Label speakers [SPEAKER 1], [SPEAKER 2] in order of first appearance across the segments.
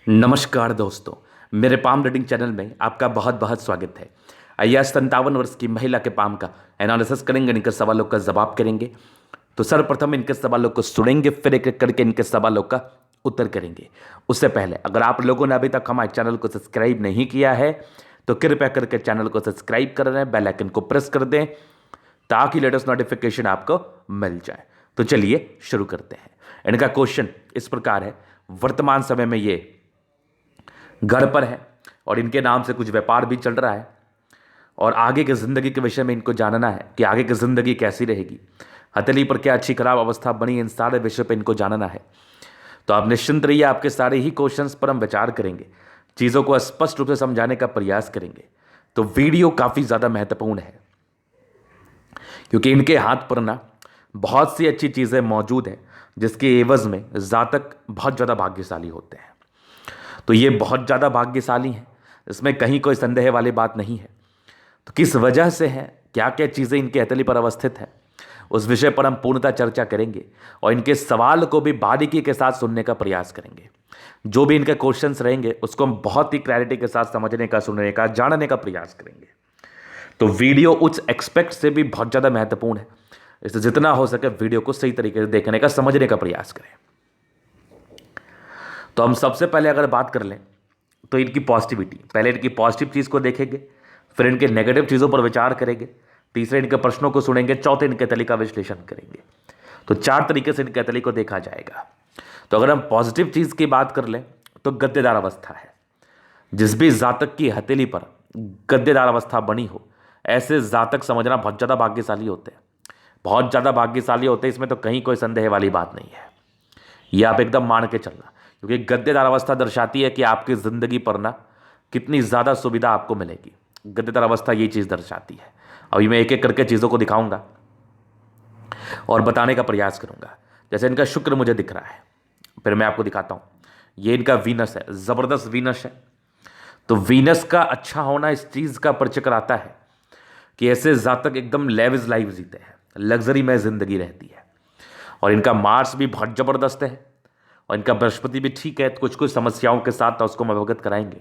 [SPEAKER 1] नमस्कार दोस्तों। मेरे पाम रीडिंग चैनल में आपका बहुत बहुत स्वागत है। आइए आज 57 वर्ष की महिला के पाम का एनालिसिस करेंगे, इनके सवालों का जवाब करेंगे। तो सर्वप्रथम इनके सवालों को सुनेंगे, फिर एक एक करके इनके सवालों का उत्तर करेंगे। उससे पहले अगर आप लोगों ने अभी तक हमारे चैनल को सब्सक्राइब नहीं किया है तो कृपया करके चैनल को सब्सक्राइब कर दें, बेल आइकन को प्रेस कर दें ताकि लेटेस्ट नोटिफिकेशन आपको मिल जाए। तो चलिए शुरू करते हैं। इनका क्वेश्चन इस प्रकार है, वर्तमान समय में ये घर पर है और इनके नाम से कुछ व्यापार भी चल रहा है और आगे की ज़िंदगी के विषय में इनको जानना है कि आगे की ज़िंदगी कैसी रहेगी, हथेली पर क्या अच्छी खराब अवस्था बनी, इन सारे विषय पर इनको जानना है। तो आप निश्चिंत रहिए, आपके सारे ही क्वेश्चंस पर हम विचार करेंगे, चीज़ों को स्पष्ट रूप से समझाने का प्रयास करेंगे। तो वीडियो काफ़ी ज़्यादा महत्वपूर्ण है क्योंकि इनके हाथ पर ना बहुत सी अच्छी चीज़ें मौजूद हैं जिसके एवज में जातक बहुत ज़्यादा भाग्यशाली होते हैं। तो ये बहुत ज़्यादा भाग्यशाली हैं, इसमें कहीं कोई संदेह वाली बात नहीं है। तो किस वजह से है, क्या क्या चीज़ें इनके हथेली पर अवस्थित है, उस विषय पर हम पूर्णतः चर्चा करेंगे और इनके सवाल को भी बारीकी के साथ सुनने का प्रयास करेंगे। जो भी इनके क्वेश्चंस रहेंगे उसको हम बहुत ही क्लैरिटी के साथ समझने का, सुनने का, जानने का प्रयास करेंगे। तो वीडियो उस एक्सपेक्ट से भी बहुत ज़्यादा महत्वपूर्ण है, इससे जितना हो सके वीडियो को सही तरीके से देखने का, समझने का प्रयास करें। तो हम सबसे पहले अगर बात कर लें तो इनकी पॉजिटिविटी, पहले इनकी पॉजिटिव चीज़ को देखेंगे, फिर इनके नेगेटिव चीज़ों पर विचार करेंगे, तीसरे इनके प्रश्नों को सुनेंगे, चौथे इनके तली का विश्लेषण करेंगे। तो चार तरीके से इनके तली को देखा जाएगा। तो अगर हम पॉजिटिव चीज़ की बात कर लें तो गद्देदार अवस्था है। जिस भी जातक की हथेली पर गद्देदार अवस्था बनी हो, ऐसे जातक समझना बहुत ज़्यादा भाग्यशाली होते हैं, बहुत ज़्यादा भाग्यशाली होते हैं। इसमें तो कहीं कोई संदेह वाली बात नहीं है, ये आप एकदम मान के चलना, क्योंकि गद्देदार अवस्था दर्शाती है कि आपकी ज़िंदगी पर ना कितनी ज़्यादा सुविधा आपको मिलेगी। गद्देदार अवस्था ये चीज़ दर्शाती है। अभी मैं एक एक करके चीज़ों को दिखाऊंगा और बताने का प्रयास करूंगा। जैसे इनका शुक्र मुझे दिख रहा है, फिर मैं आपको दिखाता हूँ। ये इनका वीनस है, ज़बरदस्त वीनस है। तो वीनस का अच्छा होना इस चीज़ का परिचय कराता है कि ऐसे जातक एकदम लेविज लाइफ जीते हैं, लग्जरी में ज़िंदगी रहती है। और इनका मार्स भी बहुत ज़बरदस्त है और इनका बृहस्पति भी ठीक है, तो कुछ कुछ समस्याओं के साथ तो उसको हम अवगत कराएंगे।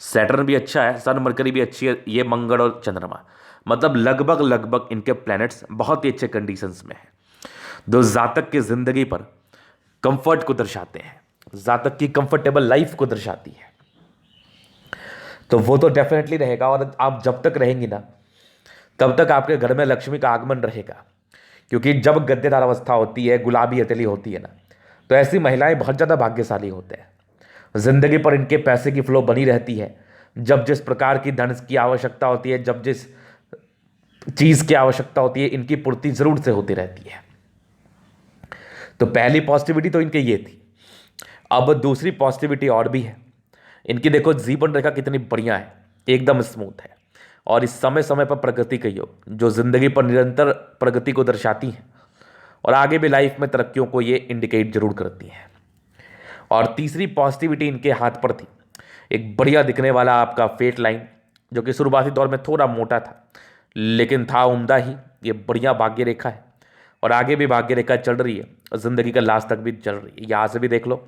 [SPEAKER 1] सैटर्न भी अच्छा है, सन मरकरी भी अच्छी है, ये मंगल और चंद्रमा, मतलब लगभग लगभग इनके प्लैनेट्स बहुत ही अच्छे कंडीशंस में हैं। दो जातक की ज़िंदगी पर कंफर्ट को दर्शाते हैं, जातक की कंफर्टेबल लाइफ को दर्शाती है। तो वो तो डेफिनेटली रहेगा और आप जब तक रहेंगी ना तब तक आपके घर में लक्ष्मी का आगमन रहेगा। क्योंकि जब गद्देदार अवस्था होती है, गुलाबी हथेली होती है ना, तो ऐसी महिलाएं बहुत ज़्यादा भाग्यशाली होते हैं। जिंदगी पर इनके पैसे की फ्लो बनी रहती है। जब जिस प्रकार की धन की आवश्यकता होती है, जब जिस चीज़ की आवश्यकता होती है, इनकी पूर्ति जरूर से होती रहती है। तो पहली पॉजिटिविटी तो इनके ये थी। अब दूसरी पॉजिटिविटी और भी है। इनकी देखो जीवन रेखा कितनी बढ़िया है, एकदम स्मूथ है और इस समय समय पर प्रगति का योग, जो जिंदगी पर निरंतर प्रगति को दर्शाती है और आगे भी लाइफ में तरक्कियों को ये इंडिकेट जरूर करती हैं। और तीसरी पॉजिटिविटी इनके हाथ पर थी, एक बढ़िया दिखने वाला आपका फेट लाइन, जो कि शुरुआती दौर में थोड़ा मोटा था लेकिन था उम्दा ही। ये बढ़िया भाग्य रेखा है और आगे भी भाग्य रेखा चल रही है, ज़िंदगी का लास्ट तक भी चल रही है। यहाँ से भी देख लो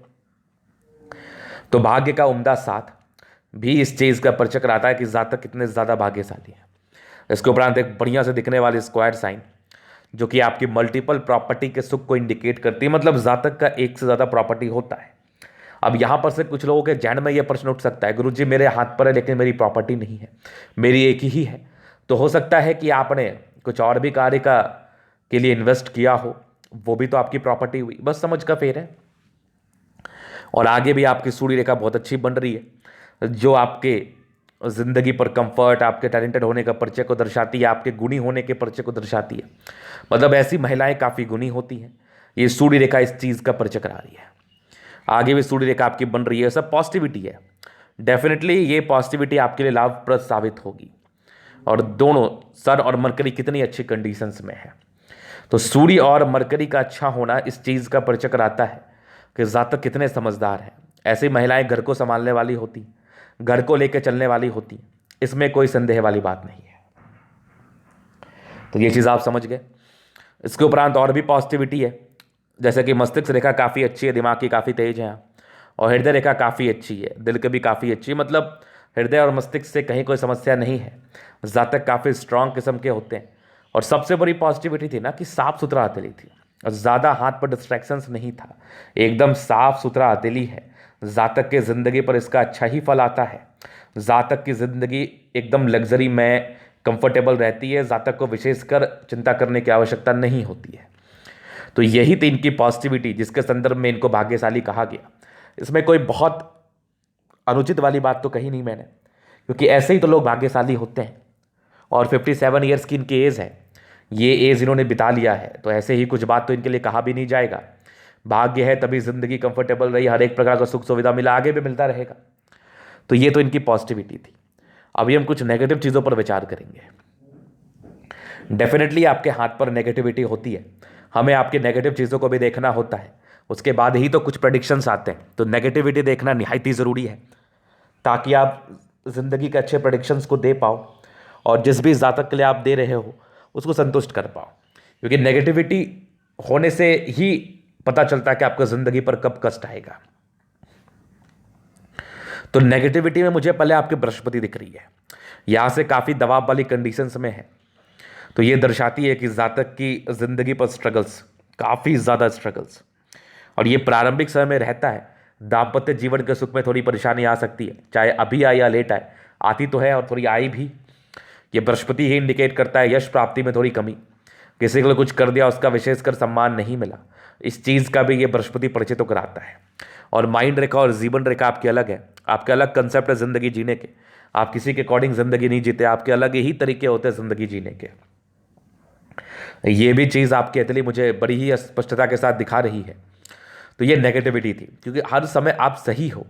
[SPEAKER 1] तो भाग्य का उम्दा साथ भी इस चीज़ का परिचय कराता है कि जातक कितने ज़्यादा भाग्यशाली है। इसके उपरांत एक बढ़िया से दिखने वाली स्क्वायर साइन, जो कि आपकी मल्टीपल प्रॉपर्टी के सुख को इंडिकेट करती है, मतलब जातक का एक से ज़्यादा प्रॉपर्टी होता है। अब यहाँ पर से कुछ लोगों के जहन में यह प्रश्न उठ सकता है, गुरुजी मेरे हाथ पर है लेकिन मेरी प्रॉपर्टी नहीं है, मेरी एक ही है। तो हो सकता है कि आपने कुछ और भी कार्य का के लिए इन्वेस्ट किया हो, वो भी तो आपकी प्रॉपर्टी हुई, बस समझ का फेर है। और आगे भी आपकी सूर्य रेखा बहुत अच्छी बन रही है, जो आपके ज़िंदगी पर कंफर्ट, आपके टैलेंटेड होने का परिचय को दर्शाती है, आपके गुणी होने के परिचय को दर्शाती है। मतलब ऐसी महिलाएं काफ़ी गुणी होती हैं। ये सूर्य रेखा इस चीज़ का परिचय करा रही है। आगे भी सूर्य रेखा आपकी बन रही है, सब पॉजिटिविटी है। डेफिनेटली ये पॉजिटिविटी आपके लिए लाभप्रद साबित होगी। और दोनों सन और मरकरी कितनी अच्छी कंडीशंस में है। तो सूर्य और मरकरी का अच्छा होना इस चीज़ का परिचय कराता है कि जातक कितने समझदार हैं। ऐसी महिलाएं घर को संभालने वाली होती, घर को लेकर चलने वाली होती, इसमें कोई संदेह वाली बात नहीं है। तो ये चीज़ आप समझ गए। इसके उपरांत और भी पॉजिटिविटी है, जैसे कि मस्तिष्क रेखा काफ़ी अच्छी है, दिमाग की काफ़ी तेज है और हृदय रेखा काफ़ी अच्छी है, दिल की भी काफ़ी अच्छी है, मतलब हृदय और मस्तिष्क से कहीं कोई समस्या नहीं है। जातक काफ़ी स्ट्रांग किस्म के होते हैं। और सबसे बड़ी पॉजिटिविटी थी ना कि साफ सुथरा हथेली थी, और ज़्यादा हाथ पर डिस्ट्रैक्शंस नहीं था, एकदम साफ सुथरा हथेली है। जातक के ज़िंदगी पर इसका अच्छा ही फल आता है। जातक की ज़िंदगी एकदम लग्जरी में कंफर्टेबल रहती है, जातक को विशेषकर चिंता करने की आवश्यकता नहीं होती है। तो यही थी इनकी पॉजिटिविटी जिसके संदर्भ में इनको भाग्यशाली कहा गया। इसमें कोई बहुत अनुचित वाली बात तो कही नहीं मैंने, क्योंकि ऐसे ही तो लोग भाग्यशाली होते हैं। और 57 ईयर्स की इनकी एज है, ये एज इन्होंने बिता लिया है, तो ऐसे ही कुछ बात तो इनके लिए कहा भी नहीं जाएगा। भाग्य है तभी ज़िंदगी कंफर्टेबल रही, हर एक प्रकार का सुख सुविधा मिला, आगे भी मिलता रहेगा। तो ये तो इनकी पॉजिटिविटी थी। अभी हम कुछ नेगेटिव चीज़ों पर विचार करेंगे। डेफिनेटली आपके हाथ पर नेगेटिविटी होती है, हमें आपके नेगेटिव चीज़ों को भी देखना होता है, उसके बाद ही तो कुछ प्रेडिक्शंस आते हैं। तो नेगेटिविटी देखना निहायत ही ज़रूरी है, ताकि आप ज़िंदगी के अच्छे प्रेडिक्शंस को दे पाओ, और जिस भी जातक के लिए आप दे रहे हो उसको संतुष्ट कर पाओ। क्योंकि नेगेटिविटी होने से ही पता चलता है कि आपको ज़िंदगी पर कब कष्ट आएगा। तो नेगेटिविटी में मुझे पहले आपकी बृहस्पति दिख रही है, यहाँ से काफ़ी दबाव वाली कंडीशंस में है। तो ये दर्शाती है कि जातक की ज़िंदगी पर स्ट्रगल्स, काफ़ी ज़्यादा स्ट्रगल्स, और ये प्रारंभिक समय में रहता है। दाम्पत्य जीवन के सुख में थोड़ी परेशानी आ सकती है, चाहे अभी आए या लेट आए, आती तो है और थोड़ी आई भी। ये बृहस्पति ही इंडिकेट करता है यश प्राप्ति में थोड़ी कमी, किसी के लिए कुछ कर दिया उसका विशेषकर सम्मान नहीं मिला, इस चीज़ का भी ये बृहस्पति परिचित तो कराता है। और माइंड रेखा और जीवन रेखा आपकी अलग है, आपके अलग कंसेप्ट है ज़िंदगी जीने के, आप किसी के अकॉर्डिंग ज़िंदगी नहीं जीते, आपके अलग ही तरीके होते हैं ज़िंदगी जीने के। ये भी चीज़ आपकी हथेली मुझे बड़ी ही स्पष्टता के साथ दिखा रही है। तो ये नेगेटिविटी थी, क्योंकि हर समय आप सही हो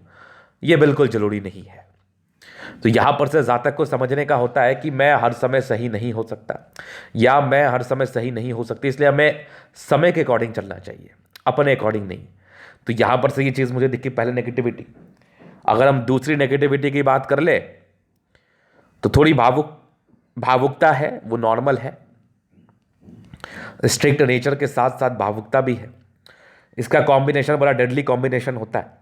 [SPEAKER 1] ये बिल्कुल जरूरी नहीं है। तो यहाँ पर से जातक को समझने का होता है कि मैं हर समय सही नहीं हो सकता, या मैं हर समय सही नहीं हो सकती, इसलिए हमें समय के अकॉर्डिंग चलना चाहिए, अपने अकॉर्डिंग नहीं। तो यहाँ पर से ये चीज़ मुझे दिखी पहले नेगेटिविटी। अगर हम दूसरी नेगेटिविटी की बात कर ले तो थोड़ी भावुकता है, वो नॉर्मल है। स्ट्रिक्ट नेचर के साथ साथ भावुकता भी है। इसका कॉम्बिनेशन बड़ा डेडली कॉम्बिनेशन होता है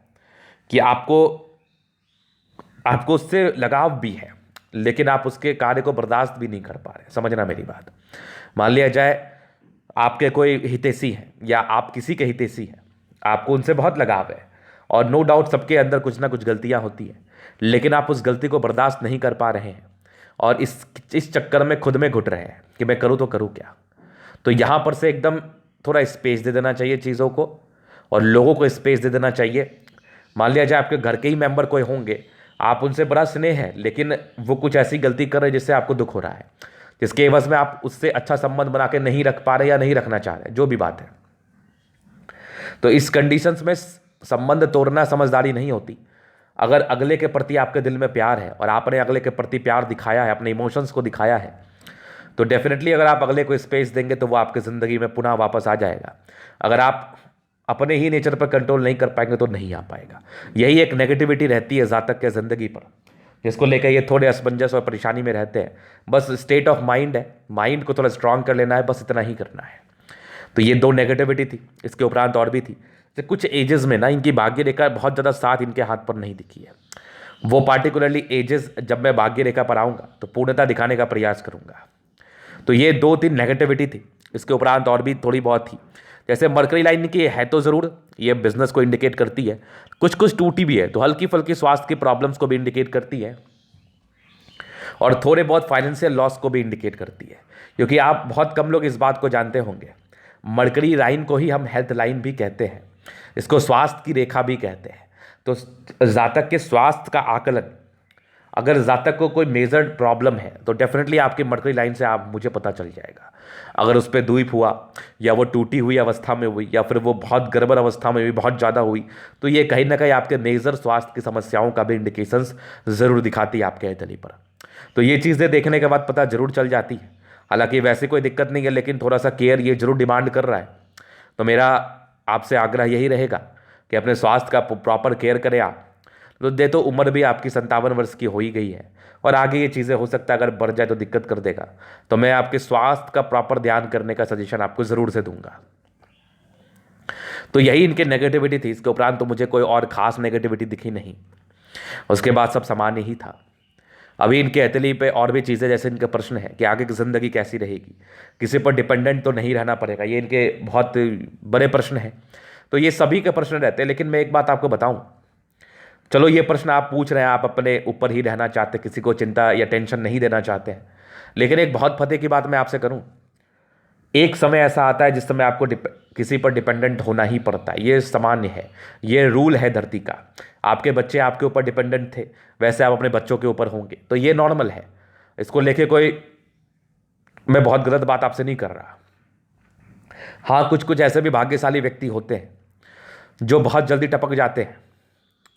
[SPEAKER 1] कि आपको उससे लगाव भी है, लेकिन आप उसके कार्य को बर्दाश्त भी नहीं कर पा रहे। समझना मेरी बात। मान लिया जाए आपके कोई हितैषी हैं, या आप किसी के हितैषी हैं, आपको उनसे बहुत लगाव है, और नो डाउट सबके अंदर कुछ ना कुछ गलतियां होती हैं, लेकिन आप उस गलती को बर्दाश्त नहीं कर पा रहे हैं, और इस चक्कर में खुद में घुट रहे हैं कि मैं करूँ तो करूँ क्या। तो यहाँ पर से एकदम थोड़ा स्पेस दे देना चाहिए चीज़ों को, और लोगों को स्पेस दे देना चाहिए। मान लिया जाए आपके घर के ही मेंबर कोई होंगे, आप उनसे बड़ा स्नेह है, लेकिन वो कुछ ऐसी गलती कर रहे हैं जिससे आपको दुख हो रहा है, जिसके एवज में आप उससे अच्छा संबंध बना के नहीं रख पा रहे या नहीं रखना चाह रहे, जो भी बात है। तो इस कंडीशंस में संबंध तोड़ना समझदारी नहीं होती। अगर अगले के प्रति आपके दिल में प्यार है और आपने अगले के प्रति प्यार दिखाया है, अपने इमोशंस को दिखाया है, तो डेफिनेटली अगर आप अगले को स्पेस देंगे तो वो आपकी ज़िंदगी में पुनः वापस आ जाएगा। अगर आप अपने ही नेचर पर कंट्रोल नहीं कर पाएंगे तो नहीं आ पाएगा। यही एक नेगेटिविटी रहती है जातक के ज़िंदगी पर, जिसको लेकर ये थोड़े असमंजस और परेशानी में रहते हैं। बस स्टेट ऑफ माइंड है, माइंड को थोड़ा स्ट्रांग कर लेना है, बस इतना ही करना है। तो ये दो नेगेटिविटी थी, इसके उपरांत और भी थी। तो कुछ एजेस में ना इनकी भाग्य रेखा बहुत ज़्यादा साथ इनके हाथ पर नहीं दिखी है। वो पार्टिकुलरली एजेस जब मैं भाग्य रेखा पर आऊँगा तो पूर्णता दिखाने का प्रयास करूँगा। तो ये 2-3 नेगेटिविटी थी, इसके उपरांत और भी थोड़ी बहुत थी। जैसे मरकरी लाइन की है तो ज़रूर ये बिजनेस को इंडिकेट करती है, कुछ कुछ टूटी भी है तो हल्की फुल्की स्वास्थ्य की प्रॉब्लम्स को भी इंडिकेट करती है, और थोड़े बहुत फाइनेंशियल लॉस को भी इंडिकेट करती है। क्योंकि आप बहुत कम लोग इस बात को जानते होंगे, मरकरी लाइन को ही हम हेल्थ लाइन भी कहते हैं, इसको स्वास्थ्य की रेखा भी कहते हैं। तो जातक के स्वास्थ्य का आकलन, अगर जातक को कोई मेजर प्रॉब्लम है तो डेफिनेटली आपकी मरकरी लाइन से आप मुझे पता चल जाएगा। अगर उस पर द्वीप हुआ, या वो टूटी हुई अवस्था में हुई, या फिर वो बहुत गड़बड़ अवस्था में हुई, बहुत ज़्यादा हुई, तो ये कहीं ना कहीं आपके मेजर स्वास्थ्य की समस्याओं का भी इंडिकेशंस ज़रूर दिखाती है आपके हथेली पर। तो ये चीज़ें देखने के बाद पता जरूर चल जाती है। हालांकि वैसे कोई दिक्कत नहीं है, लेकिन थोड़ा सा केयर ये जरूर डिमांड कर रहा है। तो मेरा आपसे आग्रह यही रहेगा कि अपने स्वास्थ्य का प्रॉपर केयर करें आप। तो दे तो उम्र भी आपकी 57 वर्ष की हो ही गई है, और आगे ये चीज़ें हो सकता है अगर बढ़ जाए तो दिक्कत कर देगा। तो मैं आपके स्वास्थ्य का प्रॉपर ध्यान करने का सजेशन आपको ज़रूर से दूंगा। तो यही इनके नेगेटिविटी थी, इसके उपरांत तो मुझे कोई और खास नेगेटिविटी दिखी नहीं। उसके बाद सब सामान्य ही था। अभी इनके हथेली पे और भी चीज़ें, जैसे इनका प्रश्न है कि आगे की ज़िंदगी कैसी रहेगी, किसी पर डिपेंडेंट तो नहीं रहना पड़ेगा, ये इनके बहुत बड़े प्रश्न हैं। तो ये सभी के प्रश्न रहते हैं, लेकिन मैं एक बात आपको बताऊं, चलो ये प्रश्न आप पूछ रहे हैं, आप अपने ऊपर ही रहना चाहते, किसी को चिंता या टेंशन नहीं देना चाहते हैं, लेकिन एक बहुत फतेह की बात मैं आपसे करूं, एक समय ऐसा आता है जिस समय आपको किसी पर डिपेंडेंट होना ही पड़ता है। ये सामान्य है, ये रूल है धरती का। आपके बच्चे आपके ऊपर डिपेंडेंट थे, वैसे आप अपने बच्चों के ऊपर होंगे, तो ये नॉर्मल है। इसको लेके कोई मैं बहुत गलत बात आपसे नहीं कर रहा। हाँ, कुछ कुछ ऐसे भी भाग्यशाली व्यक्ति होते हैं जो बहुत जल्दी टपक जाते हैं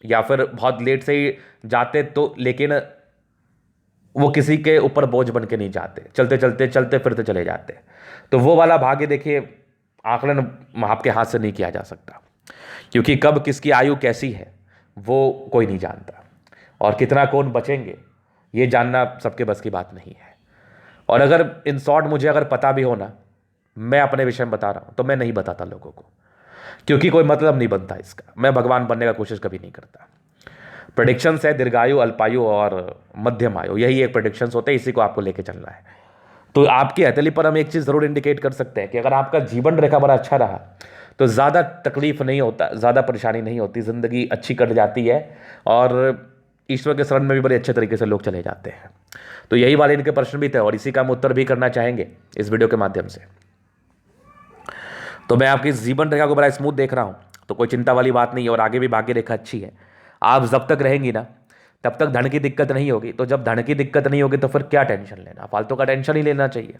[SPEAKER 1] या फिर बहुत लेट से ही जाते, तो लेकिन वो किसी के ऊपर बोझ बन के नहीं जाते, चलते चलते चलते फिरते चले जाते हैं। तो वो वाला भाग्य देखिए, आकलन आपके हाथ से नहीं किया जा सकता, क्योंकि कब किसकी आयु कैसी है वो कोई नहीं जानता, और कितना कौन बचेंगे ये जानना सबके बस की बात नहीं है। और अगर इन शॉर्ट मुझे अगर पता भी हो ना, मैं अपने विषय में बता रहा हूँ, तो मैं नहीं बताता लोगों को, क्योंकि कोई मतलब नहीं बनता इसका। मैं भगवान बनने का कोशिश कभी नहीं करता। प्रेडिक्शंस है दीर्घायु, अल्पायु और मध्यम आयु, यही एक प्रेडिक्शंस होते हैं, इसी को आपको लेके चलना है। तो आपकी हथेली पर हम एक चीज़ ज़रूर इंडिकेट कर सकते हैं कि अगर आपका जीवन रेखा बड़ा अच्छा रहा तो ज़्यादा तकलीफ नहीं होता, ज़्यादा परेशानी नहीं होती, ज़िंदगी अच्छी कट जाती है और ईश्वर के शरण में भी बड़े अच्छे तरीके से लोग चले जाते हैं। तो यही वाले इनके प्रश्न भी थे और इसी का हम उत्तर भी करना चाहेंगे इस वीडियो के माध्यम से। तो मैं आपकी जीवन रेखा को बड़ा स्मूथ देख रहा हूँ, तो कोई चिंता वाली बात नहीं है, और आगे भी भाग्य रेखा अच्छी है। आप जब तक रहेंगी ना तब तक धन की दिक्कत नहीं होगी। तो जब धन की दिक्कत नहीं होगी तो फिर क्या टेंशन लेना, फालतू का टेंशन ही लेना चाहिए।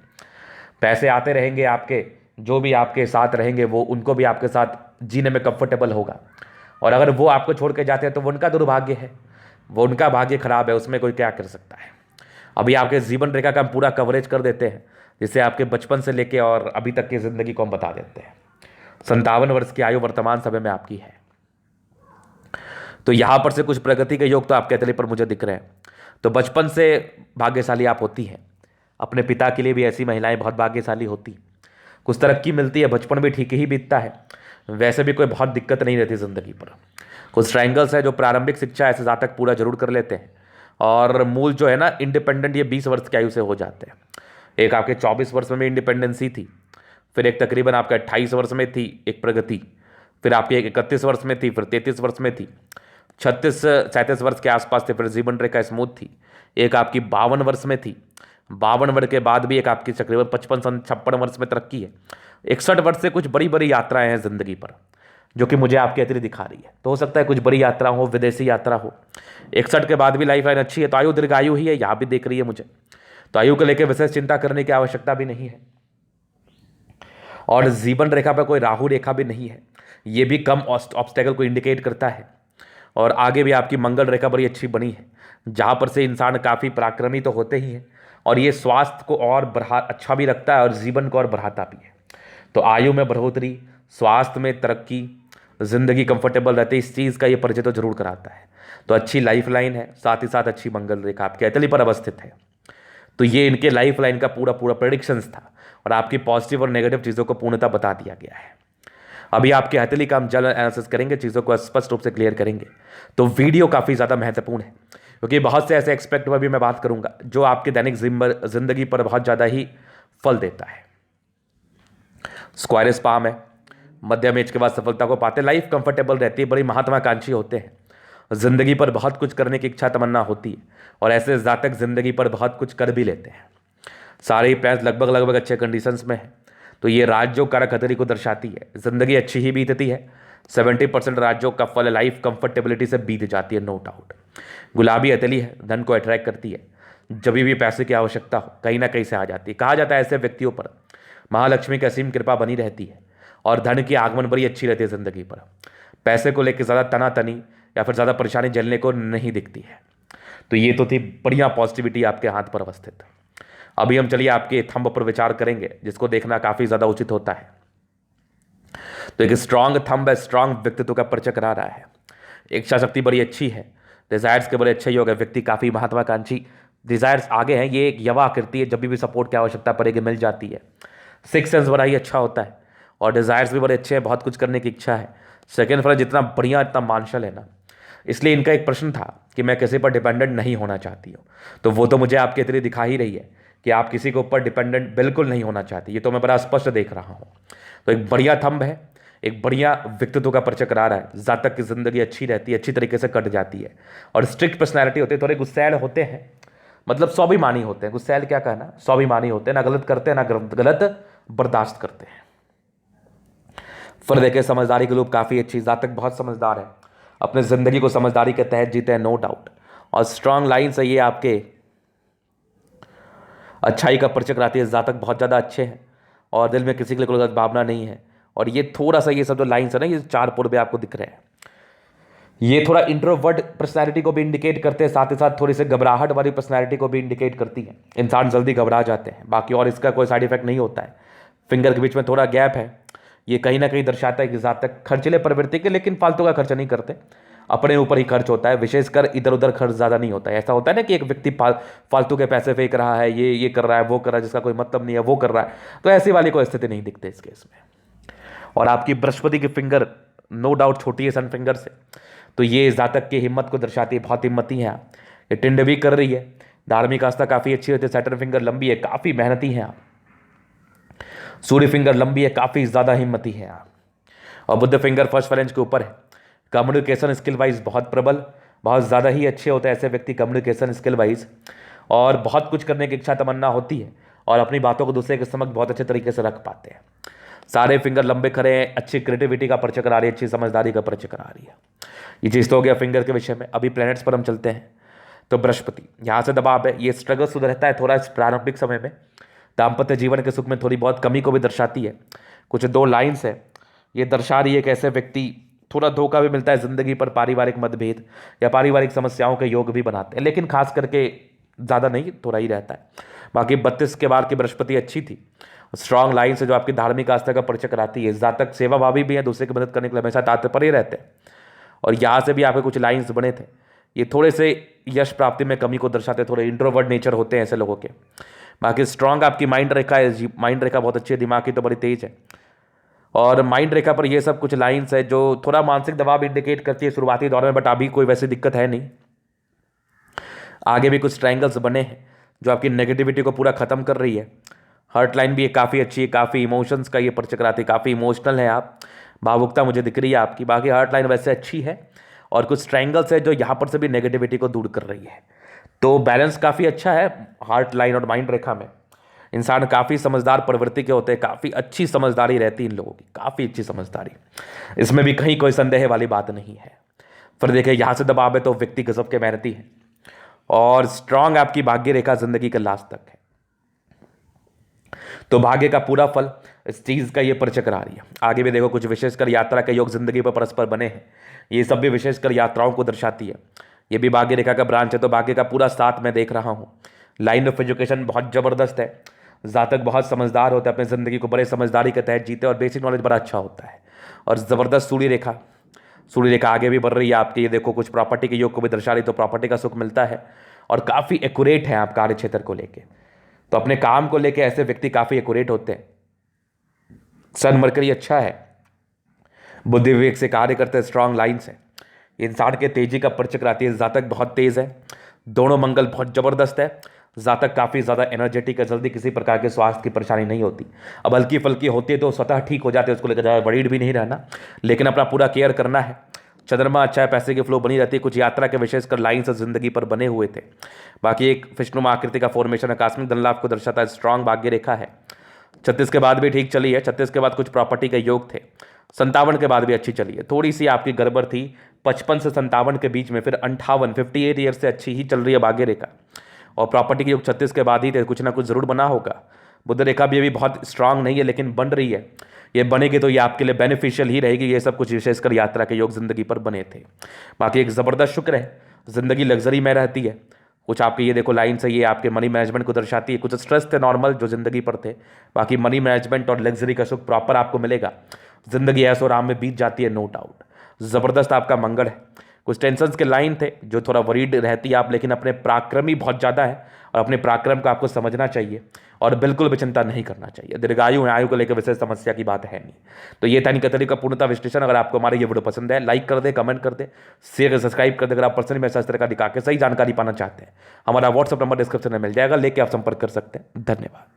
[SPEAKER 1] पैसे आते रहेंगे आपके, जो भी आपके साथ रहेंगे वो उनको भी आपके साथ जीने में कंफर्टेबल होगा। और अगर वो आपको छोड़ के जाते हैं तो वो उनका दुर्भाग्य है, वो उनका भाग्य खराब है, उसमें कोई क्या कर सकता है। अभी आपके जीवन रेखा का हम पूरा कवरेज कर देते हैं, जिससे आपके बचपन से लेके और अभी तक की ज़िंदगी को हम बता देते हैं। 57 वर्ष की आयु वर्तमान समय में आपकी है। तो यहाँ पर से कुछ प्रगति के योग तो आपके हथेली पर मुझे दिख रहे हैं। तो बचपन से भाग्यशाली आप होती हैं, अपने पिता के लिए भी ऐसी महिलाएं बहुत भाग्यशाली होती, कुछ तरक्की मिलती है, बचपन भी ठीक ही बीतता है, वैसे भी कोई बहुत दिक्कत नहीं रहती ज़िंदगी पर। कुछ ट्रायंगल्स है जो प्रारंभिक शिक्षा ऐसे तक पूरा जरूर कर लेते हैं, और मूल जो है ना इंडिपेंडेंट, ये 20 वर्ष की आयु से हो जाते हैं। एक आपके 24 वर्ष में इंडिपेंडेंसी थी, फिर एक तकरीबन आपके 28 वर्ष में थी एक प्रगति, फिर आपकी एक 31 वर्ष में थी, फिर 33 वर्ष में थी, 36-37 वर्ष के आसपास थे, फिर जीवन रेखा स्मूथ थी, एक आपकी 52 वर्ष में थी, 52 वर्ष के बाद भी एक आपकी तकरीबन 55-56 वर्ष में तरक्की है। 61 वर्ष से कुछ बड़ी बड़ी यात्राएं हैं जिंदगी पर, जो कि मुझे आपके अतिरिक्त दिखा रही है। तो हो सकता है कुछ बड़ी यात्रा हो, विदेशी यात्रा हो। 61 के बाद भी लाइफ लाइन अच्छी है, तो आयु दीर्घायु ही है, यहाँ भी देख रही है मुझे। तो आयु को लेकर विशेष चिंता करने की आवश्यकता भी नहीं है। और जीवन रेखा पर कोई राहु रेखा भी नहीं है, ये भी कम ऑब्स्टेकल को इंडिकेट करता है। और आगे भी आपकी मंगल रेखा बड़ी अच्छी बनी है, जहाँ पर से इंसान काफ़ी पराक्रमी तो होते ही हैं, और ये स्वास्थ्य को और अच्छा भी रखता है और जीवन को और बढ़ाता भी है। तो आयु में बढ़ोतरी, स्वास्थ्य में तरक्की, ज़िंदगी कंफर्टेबल रहती है, इस चीज़ का ये परिचय तो जरूर कराता है। तो अच्छी लाइफ लाइन है, साथ ही साथ अच्छी मंगल रेखा आपके हथेली पर अवस्थित है। तो ये इनके लाइफ लाइन का पूरा पूरा प्रेडिक्शंस था, और आपकी पॉजिटिव और नेगेटिव चीज़ों को पूर्णतः बता दिया गया है। अभी आपके हथेली का हम जल एनालिसिस करेंगे, चीज़ों को स्पष्ट रूप से क्लियर करेंगे। तो वीडियो काफ़ी ज़्यादा महत्वपूर्ण है, क्योंकि बहुत से ऐसे एक्सपेक्ट पर भी मैं बात करूंगा जो आपके दैनिक जिंदगी पर बहुत ज़्यादा ही फल देता है। स्क्वायरस पाम है, मध्यम एज के बाद सफलता को पाते, लाइफ कंफर्टेबल रहती है, बड़ी महत्वाकांक्षी होते हैं, जिंदगी पर बहुत कुछ करने की इच्छा तमन्ना होती है, और ऐसे जातक जिंदगी पर बहुत कुछ कर भी लेते हैं। सारे ही प्लान्स लगभग अच्छे कंडीशंस में है। तो ये राजयोग कारक हथेली को दर्शाती है, जिंदगी अच्छी ही बीतती है। 70% राजयोग का फल लाइफ कंफर्टेबिलिटी से बीत जाती है, नो डाउट। गुलाबी हथेली है, धन को अट्रैक्ट करती है, जब भी पैसे की आवश्यकता हो कहीं ना कहीं से आ जाती है। कहा जाता है ऐसे व्यक्तियों पर महालक्ष्मी की असीम कृपा बनी रहती है, और धन की आगमन बड़ी अच्छी रहती है जिंदगी पर। पैसे को लेकर ज़्यादा तनातनी या फिर ज़्यादा परेशानी झेलने को नहीं दिखती है। तो ये तो थी बढ़िया पॉजिटिविटी आपके हाथ पर अवस्थित। अभी हम चलिए आपके थंब पर विचार करेंगे, जिसको देखना काफ़ी ज़्यादा उचित होता है। तो एक स्ट्रांग थंब है, स्ट्रांग व्यक्तित्व का परिचय करा रहा है। इच्छा शक्ति बड़ी अच्छी है, डिजायर्स के बड़े अच्छे योग है, व्यक्ति काफ़ी महत्वाकांक्षी, डिजायर्स आगे हैं, ये एक यवा आकृति है, जब भी सपोर्ट की आवश्यकता पड़ेगी मिल जाती है। सिक्स सेंस बड़ा ही अच्छा होता है, और डिज़ायर्स भी बड़े अच्छे हैं, बहुत कुछ करने की इच्छा है। सेकेंड फ्लैट जितना बढ़िया इतना मार्शल है ना, इसलिए इनका एक प्रश्न था कि मैं किसी पर डिपेंडेंट नहीं होना चाहती हूँ। तो वो तो मुझे आपके तेरे दिखा ही रही है कि आप किसी के ऊपर डिपेंडेंट बिल्कुल नहीं होना चाहती, ये तो मैं बड़ा स्पष्ट देख रहा हूँ। तो एक बढ़िया थंब है, एक बढ़िया व्यक्तित्व का परिचय करा रहा है। जातक की जिंदगी अच्छी रहती है, अच्छी तरीके से कट जाती है। और स्ट्रिक्ट पर्सनैलिटी होती है, थोड़े गुस्सैल होते हैं, मतलब स्वाभिमानी होते हैं। गुस्सैल क्या कहना, स्वाभिमानी होते हैं, ना गलत करते हैं ना गलत बर्दाश्त करते हैं। फिर देखे समझदारी के लोग काफ़ी अच्छी, जातक बहुत समझदार है, अपने ज़िंदगी को समझदारी के तहत जीते हैं, नो डाउट। और स्ट्रांग लाइन से ये आपके अच्छाई का परिचय कराती है। जातक बहुत ज़्यादा अच्छे हैं और दिल में किसी के लिए कोई गलत भावना नहीं है। और ये थोड़ा सा, ये सब जो लाइन्स है ना, ये 4 पूर्व आपको दिख रहे हैं, ये थोड़ा इंट्रोवर्ट पर्सनैलिटी को भी इंडिकेट करते हैं, साथ ही साथ थोड़ी सी घबराहट वाली पर्सनैलिटी को भी इंडिकेट करती है। इंसान जल्दी घबरा जाते हैं, बाकी और इसका कोई साइड इफेक्ट नहीं होता है। फिंगर के बीच में थोड़ा गैप है, ये कहीं ना कहीं दर्शाता है कि जातक खर्चीले प्रवृत्ति के, लेकिन फालतू का खर्च नहीं करते, अपने ऊपर ही खर्च होता है, विशेषकर इधर उधर खर्च ज़्यादा नहीं होता है। ऐसा होता है ना कि एक व्यक्ति फालतू के पैसे फेंक रहा है, ये कर रहा है, वो कर रहा है, जिसका कोई मतलब नहीं है वो कर रहा है, तो ऐसी वाली कोई स्थिति नहीं दिखती इस केस में। और आपकी बृहस्पति की फिंगर नो डाउट छोटी है सन फिंगर से, तो ये जातक की हिम्मत को दर्शाती है, बहुत हिम्मती है आप। ये टिंड भी कर रही है, धार्मिक आस्था काफ़ी अच्छी होती है। सैटर्न फिंगर लंबी है, काफ़ी मेहनती हैं आप। सूर्य फिंगर लंबी है, काफ़ी ज़्यादा हिम्मती है आप। और बुद्ध फिंगर फर्स्ट फ्रेंच के ऊपर है। कम्युनिकेशन स्किल वाइज बहुत प्रबल, बहुत ज़्यादा ही अच्छे होते हैं ऐसे व्यक्ति कम्युनिकेशन स्किल वाइज, और बहुत कुछ करने की इच्छा तमन्ना होती है, और अपनी बातों को दूसरे के समक्ष बहुत अच्छे तरीके से रख पाते हैं। सारे फिंगर लंबे खड़े हैं, अच्छी क्रिएटिविटी का परिचय करा रही है, अच्छी समझदारी का परिचय करा रही है। ये चीज़ तो हो गया फिंगर के विषय में। अभी प्लैनेट्स पर हम चलते हैं। तो बृहस्पति यहाँ से दबाव है, ये स्ट्रगल शुरू रहता है थोड़ा इस प्रारंभिक समय में, दाम्पत्य जीवन के सुख में थोड़ी बहुत कमी को भी दर्शाती है। कुछ 2 लाइन्स है, ये दर्शा रही है कि ऐसे व्यक्ति थोड़ा धोखा भी मिलता है ज़िंदगी पर, पारिवारिक मतभेद या पारिवारिक समस्याओं के योग भी बनाते हैं, लेकिन खास करके ज़्यादा नहीं, थोड़ा ही रहता है। बाकी 32 के बाद की बृहस्पति अच्छी थी, स्ट्रांग लाइन से जो आपकी धार्मिक आस्था का परिचय कराती है। जातक सेवाभावी भी है, दूसरे की मदद करने के लिए हमेशा तात्पर्य रहते हैं। और यहाँ से भी आपके कुछ लाइन्स बने थे, ये थोड़े से यश प्राप्ति में कमी को दर्शाते, थोड़े इंट्रोवर्ट नेचर होते हैं ऐसे लोगों के। बाकी स्ट्रांग आपकी माइंड रेखा है, माइंड रेखा बहुत अच्छी है, दिमाग की तो बड़ी तेज है। और माइंड रेखा पर ये सब कुछ लाइन्स है जो थोड़ा मानसिक दबाव इंडिकेट करती है शुरुआती दौर में, बट अभी कोई वैसी दिक्कत है नहीं। आगे भी कुछ ट्रायंगल्स बने हैं जो आपकी नेगेटिविटी को पूरा खत्म कर रही है। हर्ट लाइन भी ये काफ़ी अच्छी है, काफ़ी इमोशंस का ये परिचय कराती है, काफ़ी इमोशनल है आप, भावुकता मुझे दिख रही है आपकी। बाकी हर्ट लाइन वैसे अच्छी है, और कुछ ट्रायंगल्स है जो यहाँ पर से भी नेगेटिविटी को दूर कर रही है। तो बैलेंस काफ़ी अच्छा है हार्ट लाइन और माइंड रेखा में। इंसान काफ़ी समझदार प्रवृत्ति के होते हैं, काफ़ी अच्छी समझदारी रहती है इन लोगों की, काफ़ी अच्छी समझदारी, इसमें भी कहीं कोई संदेह वाली बात नहीं है। फिर देखिए यहाँ से दबाव है तो व्यक्ति गजब के मेहनती है, और स्ट्रांग आपकी भाग्य रेखा जिंदगी के लास्ट तक है। तो भाग्य का पूरा फल इस चीज़ का ये परिचय करा रही है। आगे भी देखो कुछ विशेषकर यात्रा के योग जिंदगी पर परस्पर बने हैं, ये सब भी विशेषकर यात्राओं को दर्शाती है। ये भी भाग्य रेखा का ब्रांच है, तो भाग्य का पूरा साथ मैं देख रहा हूँ। लाइन ऑफ एजुकेशन बहुत ज़बरदस्त है, जातक बहुत समझदार होता है, अपनी ज़िंदगी को बड़े समझदारी के तहत जीते, और बेसिक नॉलेज बड़ा अच्छा होता है। और ज़बरदस्त सूर्य रेखा आगे भी बढ़ रही है आपकी, ये देखो कुछ प्रॉपर्टी के योग को भी दर्शा रही, तो प्रॉपर्टी का सुख मिलता है, और काफ़ी एक्यूरेट है आप कार्य क्षेत्र को लेके। तो अपने काम को लेके ऐसे व्यक्ति काफ़ी एक्यूरेट होते हैं। सन मरकरी अच्छा है, बुद्धि विवेक से कार्य करते हैं, स्ट्रांग लाइन से इंसान के तेजी का परिचय कराती है। जातक बहुत तेज है, दोनों मंगल बहुत ज़बरदस्त है, जातक काफ़ी ज़्यादा एनर्जेटिक है, जल्दी किसी प्रकार के स्वास्थ्य की परेशानी नहीं होती। अब हल्की फल्की होती है तो स्वतः ठीक हो जाते हैं, उसको लेकर ज़्यादा वरीड भी नहीं रहना, लेकिन अपना पूरा केयर करना है। चंद्रमा अच्छा है, पैसे की फ्लो बनी रहती है, कुछ यात्रा के विशेषकर लाइन से जिंदगी पर बने हुए थे। बाकी एक विष्णुमा आकृति का फॉर्मेशन आकस्मिक धन लाभ को दर्शाता है, स्ट्रांग भाग्य रेखा है। 36 के बाद भी ठीक चली है, 36 के बाद कुछ प्रॉपर्टी के योग थे, 57 के बाद भी अच्छी चली है। थोड़ी सी आपकी गड़बड़ थी 55 से 57 के बीच में, फिर 58 ईयर से अच्छी ही चल रही है भाग्य रेखा। और प्रॉपर्टी के योग 36 के बाद ही थे, कुछ ना कुछ जरूर बना होगा। बुध रेखा भी अभी बहुत स्ट्रांग नहीं है, लेकिन बन रही है, ये बनेगी तो ये आपके लिए बेनिफिशियल ही रहेगी। ये सब कुछ विशेषकर यात्रा के योग जिंदगी पर बने थे। बाकी एक ज़बरदस्त शुक्र है, जिंदगी लग्जरी में रहती है। कुछ आपके ये देखो लाइन से ये आपके मनी मैनेजमेंट को दर्शाती है। कुछ स्ट्रेस थे नॉर्मल जो जिंदगी पर थे, बाकी मनी मैनेजमेंट और लग्जरी का सुख प्रॉपर आपको मिलेगा। जिंदगी ऐसो आराम में बीत जाती है, नो डाउट। ज़बरदस्त आपका मंगल है, कुछ टेंशन के लाइन थे जो थोड़ा वरीड रहती है आप, लेकिन अपने पराक्रम ही बहुत ज़्यादा है और अपने पराक्रम को आपको समझना चाहिए और बिल्कुल भी चिंता नहीं करना चाहिए। दीर्घायु है, आयु को लेकर विशेष समस्या की बात है नहीं। तो ये था निकतरी का पूर्णतः विश्लेषण। अगर आपको हमारे ये वीडियो पसंद है, लाइक कर दे, कमेंट कर दे, शेयर सब्सक्राइब कर दे। अगर आप पर्सनली मैसेज इस तरह का दिखा के सही जानकारी पाना चाहते हैं, हमारा व्हाट्सअप नंबर डिस्क्रिप्शन में मिल जाएगा, लेके आप संपर्क कर सकते हैं। धन्यवाद।